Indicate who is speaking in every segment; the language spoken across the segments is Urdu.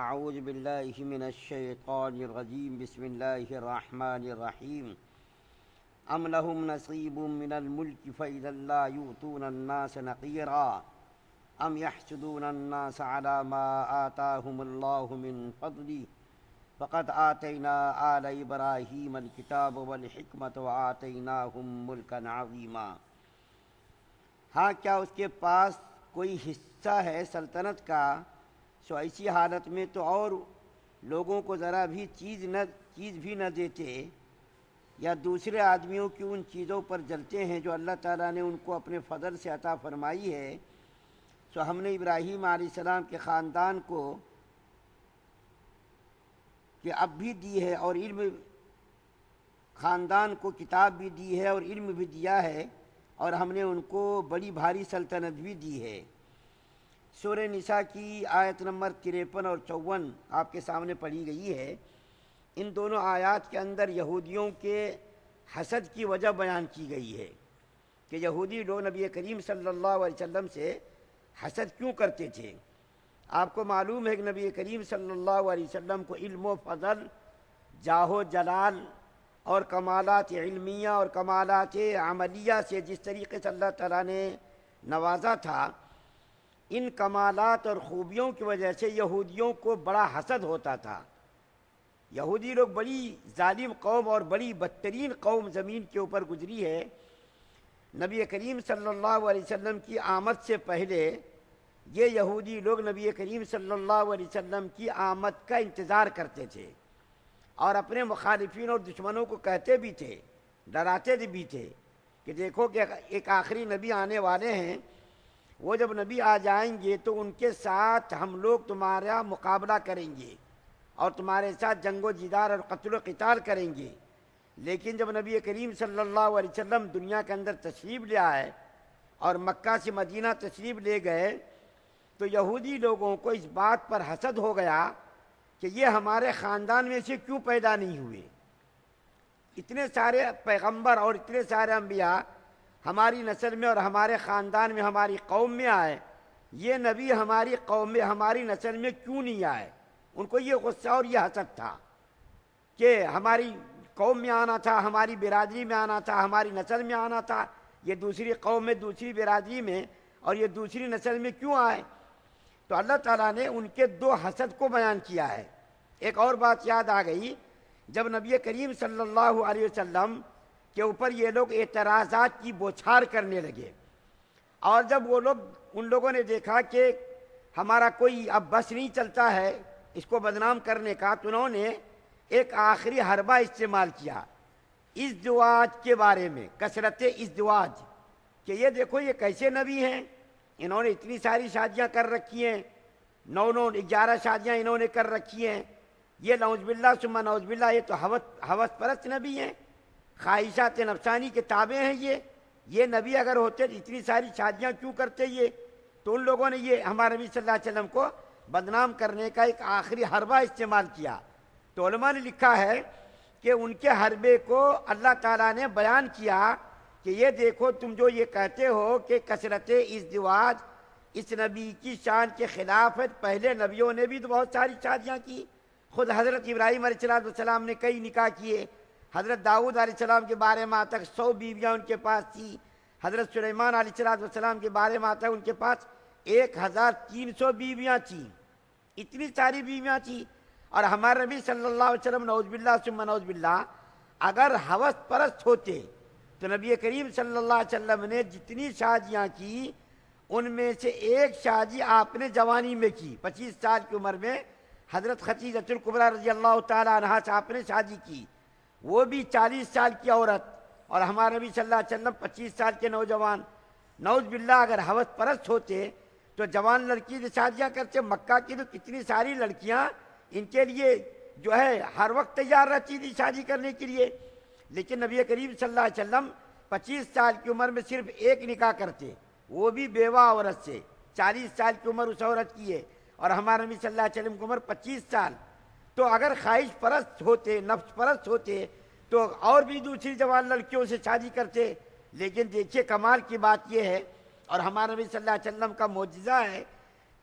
Speaker 1: اعوذ باللہ من الشیطان الرجیم بسم اللہ الرحمن الرحیم ام لهم نصیب من الملک فإذا لا یؤتون الناس نقیرا ام یحسدون الناس على ما آتاهم اللہ من فضلہ فقد آتینا آل ابراہیم الکتاب والحکمت وآتیناہم ملکا عظیما۔ ہاں کیا اس کے پاس کوئی حصہ ہے سلطنت کا؟ سو ایسی حالت میں تو اور لوگوں کو ذرا بھی چیز بھی نہ دیتے یا دوسرے آدمیوں کی ان چیزوں پر جلتے ہیں جو اللہ تعالیٰ نے ان کو اپنے فضل سے عطا فرمائی ہے۔ سو ہم نے ابراہیم علیہ السلام کے خاندان کو کہ اب بھی دی ہے اور علم، خاندان کو کتاب بھی دی ہے اور علم بھی دیا ہے، اور ہم نے ان کو بڑی بھاری سلطنت بھی دی ہے۔ سورہ نساء کی آیت نمبر 53 اور 54 آپ کے سامنے پڑھی گئی ہے۔ ان دونوں آیات کے اندر یہودیوں کے حسد کی وجہ بیان کی گئی ہے کہ یہودی لوگ نبی کریم صلی اللہ علیہ وسلم سے حسد کیوں کرتے تھے۔ آپ کو معلوم ہے کہ نبی کریم صلی اللہ علیہ وسلم کو علم و فضل، جاہ و جلال اور کمالات علمیہ اور کمالات عملیہ سے جس طریقے سے اللہ تعالیٰ نے نوازا تھا، ان کمالات اور خوبیوں کی وجہ سے یہودیوں کو بڑا حسد ہوتا تھا۔ یہودی لوگ بڑی ظالم قوم اور بڑی بدترین قوم زمین کے اوپر گزری ہے۔ نبی کریم صلی اللہ علیہ وسلم کی آمد سے پہلے یہ یہودی لوگ نبی کریم صلی اللہ علیہ وسلم کی آمد کا انتظار کرتے تھے اور اپنے مخالفین اور دشمنوں کو کہتے بھی تھے، ڈراتے بھی تھے کہ دیکھو کہ ایک آخری نبی آنے والے ہیں، وہ جب نبی آ جائیں گے تو ان کے ساتھ ہم لوگ تمہارا مقابلہ کریں گے اور تمہارے ساتھ جنگ و جدال اور قتل و قتال کریں گے۔ لیکن جب نبی کریم صلی اللہ علیہ وسلم دنیا کے اندر تشریف لے آئے اور مکہ سے مدینہ تشریف لے گئے تو یہودی لوگوں کو اس بات پر حسد ہو گیا کہ یہ ہمارے خاندان میں سے کیوں پیدا نہیں ہوئے۔ اتنے سارے پیغمبر اور اتنے سارے انبیاء ہماری نسل میں اور ہمارے خاندان میں، ہماری قوم میں آئے، یہ نبی ہماری قوم میں، ہماری نسل میں کیوں نہیں آئے؟ ان کو یہ غصہ اور یہ حسد تھا کہ ہماری قوم میں آنا تھا، ہماری برادری میں آنا تھا، ہماری نسل میں آنا تھا، یہ دوسری قوم میں، دوسری برادری میں اور یہ دوسری نسل میں کیوں آئے؟ تو اللہ تعالیٰ نے ان کے دو حسد کو بیان کیا ہے۔ ایک اور بات یاد آ گئی، جب نبی کریم صلی اللہ علیہ وسلم کے اوپر یہ لوگ اعتراضات کی بوچھار کرنے لگے، اور جب وہ لوگ، ان لوگوں نے دیکھا کہ ہمارا کوئی اب بس نہیں چلتا ہے اس کو بدنام کرنے کا، تو انہوں نے ایک آخری حربہ استعمال کیا ازدواج کے بارے میں، کثرت ازدواج، کہ یہ دیکھو یہ کیسے نبی ہیں، انہوں نے اتنی ساری شادیاں کر رکھی ہیں، 11 شادیاں انہوں نے کر رکھی ہیں، یہ نعوذ باللہ ثم نعوذ باللہ یہ تو ہوس پرست نبی ہیں، خواہشات نفسانی کے تابع ہیں۔ یہ نبی اگر ہوتے تو اتنی ساری شادیاں کیوں کرتے یہ؟ تو ان لوگوں نے یہ ہمارے نبی صلی اللہ علیہ وسلم کو بدنام کرنے کا ایک آخری حربہ استعمال کیا۔ تو علماء نے لکھا ہے کہ ان کے حربے کو اللہ تعالیٰ نے بیان کیا کہ یہ دیکھو تم جو یہ کہتے ہو کہ کثرت ازدواج اس نبی کی شان کے خلاف ہے، پہلے نبیوں نے بھی تو بہت ساری شادیاں کی، خود حضرت ابراہیم علیہ السلام نے کئی نکاح کیے، حضرت داؤد علیہ السلام کے بارے میں تک 100 بیویاں ان کے پاس تھیں، حضرت سلیمان علیہ السلام کے بارے میں تک ان کے پاس 1300 بیویاں تھیں، اتنی ساری بیویاں تھیں۔ اور ہمارے نبی صلی اللہ علیہ وسلم نعوذ باللہ ثم نعوذ باللہ اگر ہوس پرست ہوتے تو نبی کریم صلی اللہ علیہ وسلم نے جتنی شادیاں کی ان میں سے ایک شادی آپ نے جوانی میں کی، 25 سال کی عمر میں حضرت خدیجہ الکبریٰ رضی اللہ تعالیٰ عنہا سے آپ نے شادی کی، وہ بھی 40 سال کی عورت، اور ہمارے نبی صلی اللہ علیہ وسلم 25 سال کے نوجوان۔ نعوذ باللہ اگر ہوس پرست ہوتے تو جوان لڑکی سے شادیاں کرتے۔ مکہ کی تو کتنی ساری لڑکیاں ان کے لیے جو ہے ہر وقت تیار رہتی تھی شادی کرنے کے لیے، لیکن نبی کریم صلی اللہ علیہ وسلم 25 سال کی عمر میں صرف ایک نکاح کرتے، وہ بھی بیوہ عورت سے۔ 40 سال کی عمر اس عورت کی ہے اور ہمارے نبی صلی اللہ علیہ وسلم کی عمر 25 سال۔ تو اگر خواہش پرست ہوتے، نفس پرست ہوتے تو اور بھی دوسری جوان لڑکیوں سے شادی کرتے، لیکن دیکھیے کمال کی بات یہ ہے اور ہمارے نبی صلی اللہ علیہ وسلم کا معجزہ ہے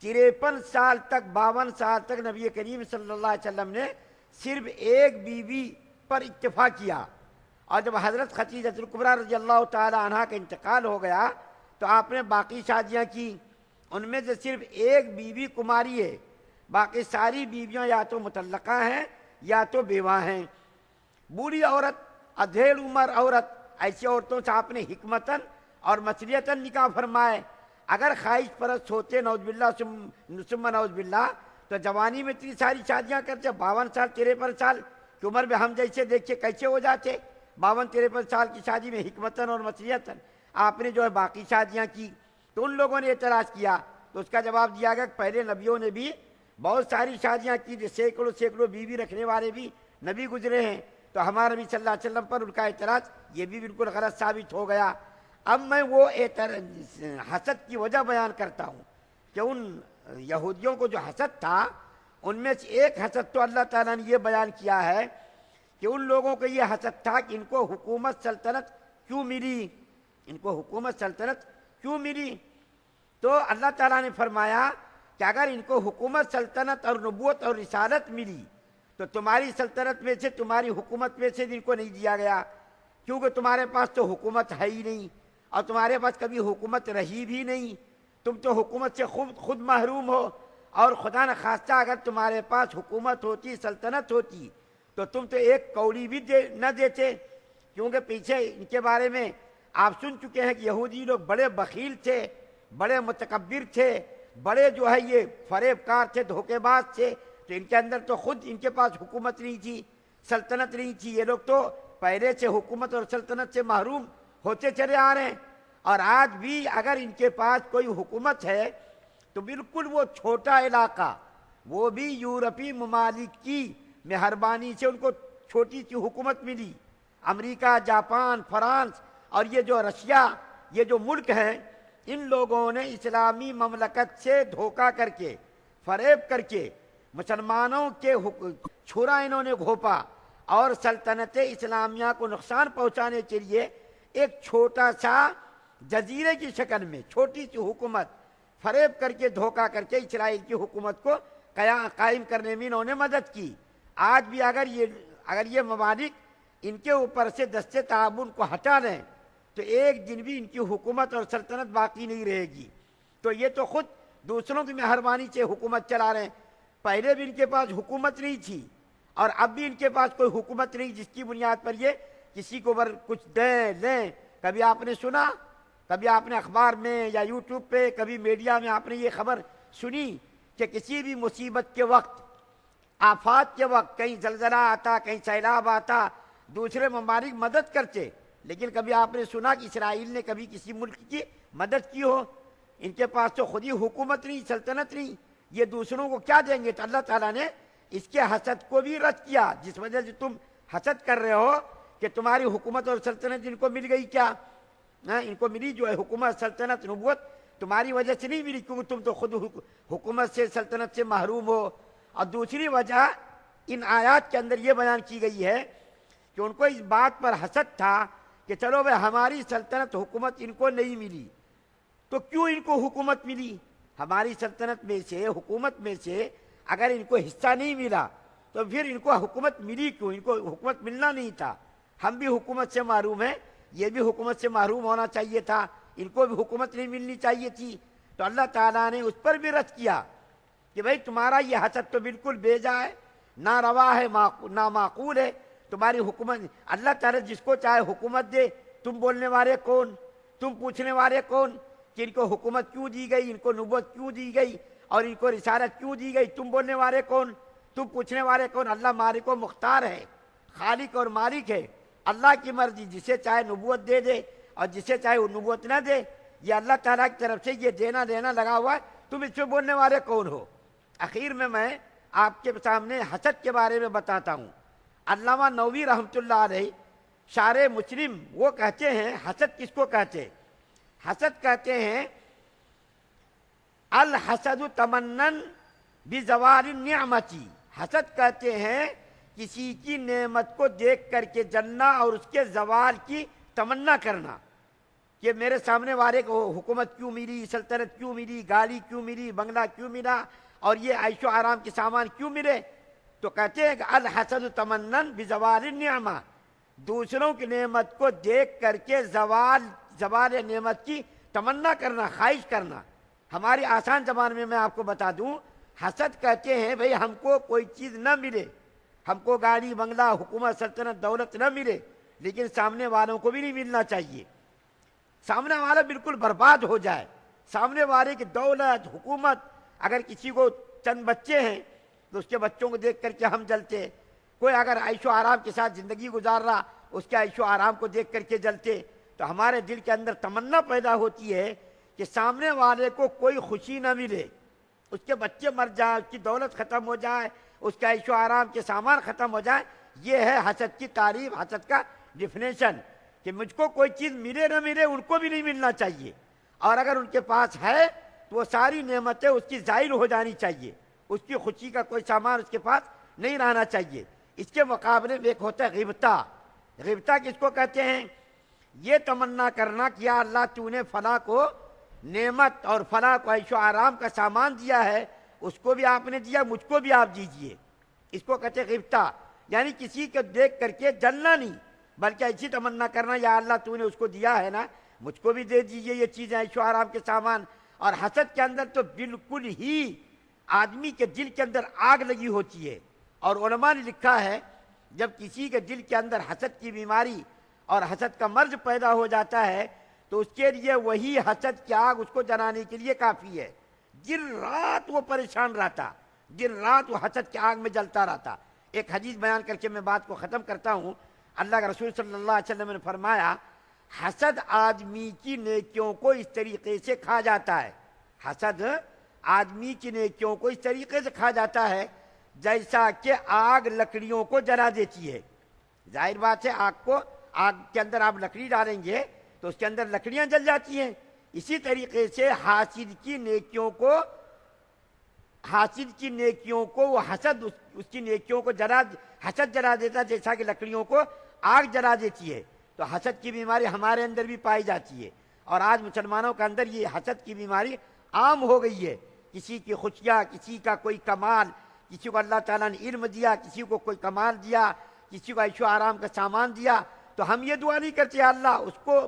Speaker 1: 53 سال تک 52 سال تک نبی کریم صلی اللہ علیہ وسلم نے صرف ایک بیوی پر اتفاق کیا، اور جب حضرت خدیجہ کبریٰ رضی اللہ تعالی عنہا کا انتقال ہو گیا تو آپ نے باقی شادیاں کی، ان میں سے صرف ایک بیوی کماری ہے، باقی ساری بیویاں یا تو مطلقہ ہیں یا تو بیوہ ہیں۔ بوڑھی عورت، ادھیڑ عمر عورت، ایسی عورتوں سے آپ نے حکمتاً اور مصلحتاً نکاح فرمائے۔ اگر خواہش پرست ہوتے نعوذ باللہ ثم نعوذ باللہ تو جوانی میں اتنی ساری شادیاں کرتے، 52 سال 53 سال کی عمر میں ہم جیسے دیکھے کیسے ہو جاتے۔ 52-53 سال کی شادی میں حکمتاً اور مصلحتاً آپ نے جو ہے باقی شادیاں کی۔ تو ان لوگوں نے اعتراض کیا تو اس کا جواب دیا گیا کہ پہلے نبیوں نے بھی بہت ساری شادیاں کی، سینکڑوں سینکڑوں بیوی رکھنے والے بھی نبی گزرے ہیں، تو ہمارے نبی صلی اللہ علیہ وسلم پر ان کا اعتراض یہ بھی بالکل غلط ثابت ہو گیا۔ اب میں وہ حسد کی وجہ بیان کرتا ہوں کہ ان یہودیوں کو جو حسد تھا ان میں سے ایک حسد تو اللہ تعالیٰ نے یہ بیان کیا ہے کہ ان لوگوں کو یہ حسد تھا کہ ان کو حکومت سلطنت کیوں ملی، ان کو حکومت سلطنت کیوں ملی۔ تو اللہ تعالیٰ نے فرمایا کہ اگر ان کو حکومت سلطنت اور نبوت اور رسالت ملی تو تمہاری سلطنت میں سے تمہاری حکومت میں سے ان کو نہیں دیا گیا، کیونکہ تمہارے پاس تو حکومت ہے ہی نہیں اور تمہارے پاس کبھی حکومت رہی بھی نہیں، تم تو حکومت سے خود محروم ہو، اور خدا نخواستہ اگر تمہارے پاس حکومت ہوتی سلطنت ہوتی تو تم تو ایک کوڑی بھی نہ دیتے، کیونکہ پیچھے ان کے بارے میں آپ سن چکے ہیں کہ یہودی لوگ بڑے بخیل تھے، بڑے متکبر تھے، بڑے جو ہے یہ فریب کار تھے، دھوکے باز تھے، تو ان کے اندر تو خود ان کے پاس حکومت نہیں تھی، سلطنت نہیں تھی، یہ لوگ تو پہلے سے حکومت اور سلطنت سے محروم ہوتے چلے آ رہے ہیں۔ اور آج بھی اگر ان کے پاس کوئی حکومت ہے تو بالکل وہ چھوٹا علاقہ، وہ بھی یورپی ممالک کی مہربانی سے ان کو چھوٹی سی حکومت ملی۔ امریکہ، جاپان، فرانس اور یہ جو رشیا، یہ جو ملک ہیں، ان لوگوں نے اسلامی مملکت سے دھوکہ کر کے، فریب کر کے مسلمانوں کے چھرا انہوں نے گھونپا، اور سلطنت اسلامیہ کو نقصان پہنچانے کے لیے ایک چھوٹا سا جزیرے کی شکل میں چھوٹی سی حکومت فریب کر کے دھوکہ کر کے اسرائیل کی حکومت کو قائم کرنے میں انہوں نے مدد کی۔ آج بھی اگر یہ ممالک ان کے اوپر سے دستے تعاون کو ہٹا لیں تو ایک دن بھی ان کی حکومت اور سلطنت باقی نہیں رہے گی۔ تو یہ تو خود دوسروں کی مہربانی سے حکومت چلا رہے ہیں، پہلے بھی ان کے پاس حکومت نہیں تھی اور اب بھی ان کے پاس کوئی حکومت نہیں جس کی بنیاد پر یہ کسی کو کچھ دیں لیں۔ کبھی آپ نے سنا، کبھی آپ نے اخبار میں یا یوٹیوب پہ، کبھی میڈیا میں آپ نے یہ خبر سنی کہ کسی بھی مصیبت کے وقت، آفات کے وقت، کہیں زلزلہ آتا، کہیں سیلاب آتا، دوسرے ممالک مدد کرتے، لیکن کبھی آپ نے سنا کہ اسرائیل نے کبھی کسی ملک کی مدد کی ہو؟ ان کے پاس تو خود ہی حکومت نہیں، سلطنت نہیں، یہ دوسروں کو کیا دیں گے؟ تو اللہ تعالیٰ نے اس کے حسد کو بھی رد کیا، جس وجہ سے تم حسد کر رہے ہو کہ تمہاری حکومت اور سلطنت ان کو مل گئی کیا؟ ان کو ملی جو ہے حکومت، سلطنت، نبوت تمہاری وجہ سے نہیں ملی، کیونکہ تم تو خود حکومت سے، سلطنت سے محروم ہو۔ اور دوسری وجہ ان آیات کے اندر یہ بیان کی گئی ہے کہ ان کو اس بات پر حسد تھا کہ چلو بھائی ہماری سلطنت، حکومت ان کو نہیں ملی، تو کیوں ان کو حکومت ملی؟ ہماری سلطنت میں سے، حکومت میں سے اگر ان کو حصہ نہیں ملا تو پھر ان کو حکومت ملی کیوں؟ ان کو حکومت ملنا نہیں تھا، ہم بھی حکومت سے محروم ہیں، یہ بھی حکومت سے محروم ہونا چاہیے تھا، ان کو بھی حکومت نہیں ملنی چاہیے تھی۔ تو اللہ تعالیٰ نے اس پر بھی رد کیا کہ بھائی تمہارا یہ حسد تو بالکل بے جا ہے، نہ روا ہے، نہ معقول ہے تمہاری حکومت۔ اللہ تعالیٰ جس کو چاہے حکومت دے، تم بولنے والے کون؟ تم پوچھنے والے کون کہ ان کو حکومت کیوں دی گئی، ان کو نبوت کیوں دی گئی اور ان کو رسالت کیوں دی گئی؟ تم بولنے والے کون؟ تم پوچھنے والے کون؟ اللہ مالک و مختار ہے، خالق اور مالک ہے، اللہ کی مرضی، جسے چاہے نبوت دے دے اور جسے چاہے وہ نبوت نہ دے، یہ اللہ تعالیٰ کی طرف سے یہ دینا لینا لگا ہوا ہے، تم اس پہ بولنے والے کون ہو؟ اخیر میں آپ کے سامنے حسد کے بارے میں بتاتا ہوں۔ علامہ نووی رحمۃ اللہ علیہ شارح مسلم وہ کہتے ہیں حسد کس کو کہتے ہیں؟ حسد کہتے ہیں الحسد تمنن بزوال النعمتی، حسد کہتے ہیں کسی کی نعمت کو دیکھ کر کے جلنا اور اس کے زوال کی تمنا کرنا۔ کہ میرے سامنے والے کو حکومت کیوں ملی، سلطنت کیوں ملی، گاڑی کیوں ملی، بنگلہ کیوں ملا، اور یہ عیش و آرام کے سامان کیوں ملے؟ تو کہتے ہیں کہ الحسد تمنن بزوال النعمہ، دوسروں کی نعمت کو دیکھ کر کے زوال نعمت کی تمنا کرنا، خواہش کرنا۔ ہماری آسان زبان میں آپ کو بتا دوں، حسد کہتے ہیں بھئی ہم کو کوئی چیز نہ ملے، ہم کو گاڑی بنگلہ حکومت سلطنت دولت نہ ملے، لیکن سامنے والوں کو بھی نہیں ملنا چاہیے، سامنے والا بالکل برباد ہو جائے، سامنے والے کی دولت حکومت، اگر کسی کو چند بچے ہیں تو اس کے بچوں کو دیکھ کر کے ہم جلتے، کوئی اگر عیش و آرام کے ساتھ زندگی گزار رہا اس کے عیش و آرام کو دیکھ کر کے جلتے، تو ہمارے دل کے اندر تمنا پیدا ہوتی ہے کہ سامنے والے کو کوئی خوشی نہ ملے، اس کے بچے مر جائیں، اس کی دولت ختم ہو جائے، اس کے عیش و آرام کے سامان ختم ہو جائے۔ یہ ہے حسد کی تعریف، حسد کا ڈیفینیشن، کہ مجھ کو کوئی چیز ملے نہ ملے ان کو بھی نہیں ملنا چاہیے، اور اگر ان کے پاس ہے تو وہ ساری نعمتیں اس کی زائل ہو جانی چاہیے، اس کی خوشی کا کوئی سامان اس کے پاس نہیں رہنا چاہیے۔ اس کے مقابلے میں ایک ہوتا ہے غیبتہ۔ غیبتہ کس کو کہتے ہیں؟ یہ تمنا کرنا کہ یا اللہ تو نے فلاں کو نعمت اور فلاں کو عیش و آرام کا سامان دیا ہے، اس کو بھی آپ نے دیا، مجھ کو بھی آپ دیجئے۔ اس کو کہتے ہیں غیبتہ، یعنی کسی کو دیکھ کر کے جلنا نہیں، بلکہ ایسی تمنا کرنا یا اللہ تو نے اس کو دیا ہے نا، مجھ کو بھی دے دیجئے یہ چیزیں، عیش و آرام کے سامان۔ اور حسد کے اندر تو بالکل ہی آدمی کے دل کے اندر آگ لگی ہوتی ہے، اور علماء نے لکھا ہے جب کسی کے دل کے اندر حسد کی بیماری اور حسد کا مرض پیدا ہو جاتا ہے تو اس کے لیے وہی حسد کی آگ اس کو جلانے کے لیے کافی ہے۔ دن رات وہ پریشان رہتا، دن رات وہ حسد کی آگ میں جلتا رہتا۔ ایک حدیث بیان کر کے میں بات کو ختم کرتا ہوں۔ اللہ کے رسول صلی اللہ علیہ وسلم نے فرمایا، حسد آدمی کی نیکیوں کو اس طریقے سے کھا جاتا ہے، حسد آدمی کی نیکیوں کو اس طریقے سے کھا جاتا ہے جیسا کہ آگ لکڑیوں کو جلا دیتی ہے۔ ظاہر بات ہے، آگ کے اندر آپ لکڑی ڈالیں گے تو اس کے اندر لکڑیاں جل جاتی ہیں۔ اسی طریقے سے حاسد کی نیکیوں کو وہ حسد اس کی نیکیوں کو حسد جلا دیتا، جیسا کہ لکڑیوں کو آگ جلا دیتی ہے۔ تو حسد کی بیماری ہمارے اندر بھی پائی جاتی ہے، اور آج مسلمانوں کے اندر یہ حسد کی بیماری عام ہو گئی ہے۔ کسی کی خوشیاں، کسی کا کوئی کمال، کسی کو اللہ تعالیٰ نے علم دیا، کسی کو کوئی کمال دیا، کسی کو عیش و آرام کا سامان دیا، تو ہم یہ دعا نہیں کرتے اللہ اس کو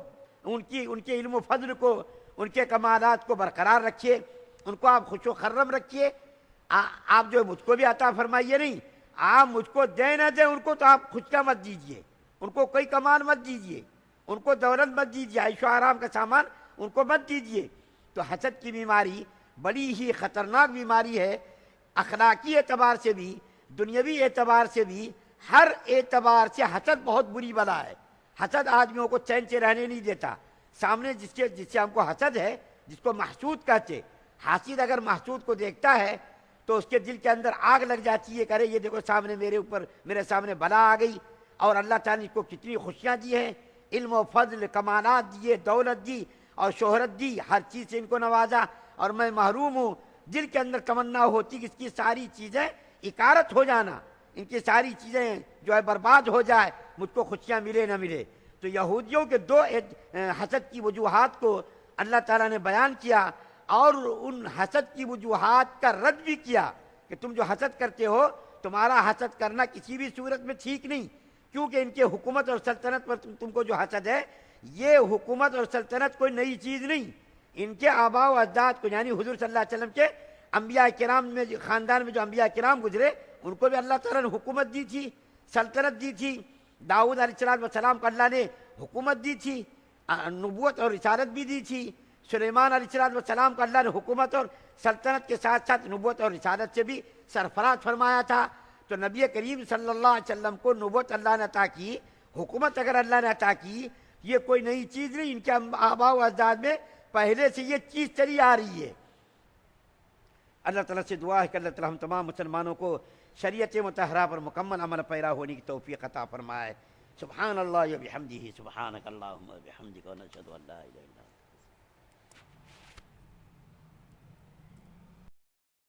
Speaker 1: ان کے علم و فضل کو، ان کے کمالات کو برقرار رکھیے، ان کو آپ خوش و خرم رکھیے، آپ جو مجھ کو بھی عطا فرمائیے، نہیں، آپ مجھ کو دیں نہ دیں ان کو تو آپ خوشیاں مت دیجیے، ان کو کوئی کمال مت دیجیے، ان کو دولت مت دیجیے، عیش و آرام کا سامان ان کو مت دیجیے۔ تو حسد کی بیماری بڑی ہی خطرناک بیماری ہے، اخلاقی اعتبار سے بھی، دنیاوی اعتبار سے بھی، ہر اعتبار سے حسد بہت بری بلا ہے۔ حسد آدمیوں کو چین سے رہنے نہیں دیتا۔ سامنے جس سے ہم کو حسد ہے، جس کو محسود کہتے، حاسد اگر محسود کو دیکھتا ہے تو اس کے دل کے اندر آگ لگ جاتی ہے، کرے یہ دیکھو سامنے میرے سامنے بلا آ گئی، اور اللہ تعالیٰ نے اس کو کتنی خوشیاں دی ہیں، علم و فضل، کمالات دیے، دولت دی اور شہرت دی، ہر چیز سے ان کو نوازا، اور میں محروم ہوں۔ دل کے اندر تمنا ہوتی کہ اس کی ساری چیزیں اکارت ہو جانا، ان کی ساری چیزیں جو ہے برباد ہو جائے، مجھ کو خوشیاں ملے نہ ملے۔ تو یہودیوں کے دو حسد کی وجوہات کو اللہ تعالیٰ نے بیان کیا، اور ان حسد کی وجوہات کا رد بھی کیا کہ تم جو حسد کرتے ہو، تمہارا حسد کرنا کسی بھی صورت میں ٹھیک نہیں، کیونکہ ان کے حکومت اور سلطنت پر تم کو جو حسد ہے، یہ حکومت اور سلطنت کوئی نئی چیز نہیں، ان کے آباء و اجداد کو، یعنی حضور صلی اللہ علیہ وسلم کے انبیاء کرام میں، خاندان میں جو انبیاء کرام گزرے، ان کو بھی اللہ تعالیٰ نے حکومت دی تھی، سلطنت دی تھی۔ داؤد علیہ السلام کو اللہ نے حکومت دی تھی، نبوت اور رسالت بھی دی تھی۔ سلیمان علیہ السلام کو اللہ نے حکومت اور سلطنت کے ساتھ ساتھ نبوت اور رسالت سے بھی سرفراز فرمایا تھا۔ تو نبی کریم صلی اللہ علیہ وسلم کو نبوت اللہ نے عطا کی، حکومت اگر اللہ نے عطا کی، یہ کوئی نئی چیز نہیں، ان کے آباء و اجداد میں پہلے سے یہ چیز چلی آ رہی ہے۔ اللہ تعالیٰ سے دعا ہے کہ اللہ تعالیٰ ہم تمام مسلمانوں کو شریعت مطہرہ پر مکمل عمل پیرا ہونے کی توفیق عطا فرمائے۔ سبحان اللہ و بحمدہ، سبحانک اللہم و بحمدک، ونشہد ان لا الہ الا انت۔